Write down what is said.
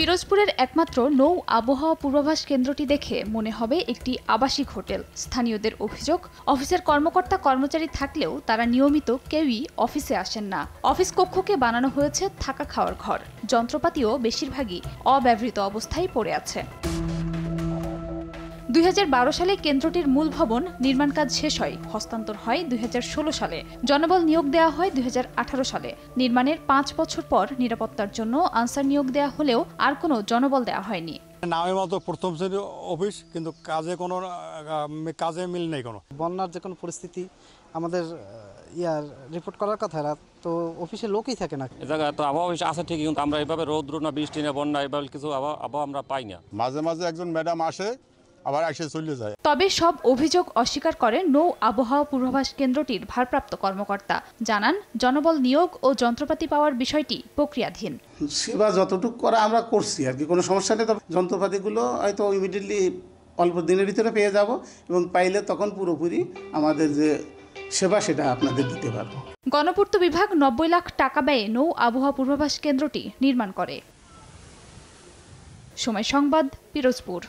পিরোজপুরের একমাত্র নৌ আবহাওয়া পূর্বাভাস কেন্দ্রটি দেখে মনে হবে একটি আবাসিক হোটেল। স্থানীয়দের অভিযোগ, অফিসের কর্মকর্তা কর্মচারী থাকলেও তারা নিয়মিত কেউই অফিসে আসেন না। অফিস কক্ষকে বানানো হয়েছে থাকা খাওয়ার ঘর। যন্ত্রপাতিও বেশিরভাগই অব্যবহৃত অবস্থায় পড়ে আছে। 2012 সালে কেন্দ্রটির মূল ভবন নির্মাণ কাজ শেষ হয়, হস্তান্তর হয় 2016 সালে। জনবল নিয়োগ দেওয়া হয় 2018 সালে। নির্মাণের 5 বছর পর নিরাপত্তার জন্য আনসার নিয়োগ দেওয়া হলেও আর কোনো জনবল দেওয়া হয়নি। নামের মতো প্রথম শ্রেণীর অফিস, কিন্তু কাজে মিল নেই কোনো। বন্যার যে কোনো পরিস্থিতি আমাদের রিপোর্ট করার কথা, তো অফিসে লোকই থাকে না। এ জায়গায় তো আবহাওয়া অফিস আছে ঠিকই, কিন্তু আমরা এইভাবে রৌদ্র না বৃষ্টি না বন্যা এভাবে কিছু আবহাওয়া আমরা পাই না। মাঝে মাঝে একজন ম্যাডাম আসে, আবার এসে চলে যায়। তবে সব অভিযোগ অস্বীকার করেন নৌ আবহাওয়া পূর্বাভাস কেন্দ্রটির ভারপ্রাপ্ত কর্মকর্তা। জানান, জনবল নিয়োগ ও যন্ত্রপাতি পাওয়ার বিষয়টি প্রক্রিয়াধীন। সেবা যতটুকু করা আমরা করছি আর কি, কোনো সমস্যা নেই। তবে যন্ত্রপাতিগুলো হয়তো ইমিডিয়েটলি অল্প দিনের ভিতরে পেয়ে যাব, এবং পাইলে তখন পুরোপুরি আমাদের যে সেবা সেটা আপনাদের দিতে পারবো। গণপূর্ত বিভাগ 90 লাখ টাকা ব্যয়ে নৌ আবহাওয়া পূর্বাভাস কেন্দ্রটি নির্মাণ করে। সময় সংবাদ, পিরোজপুর।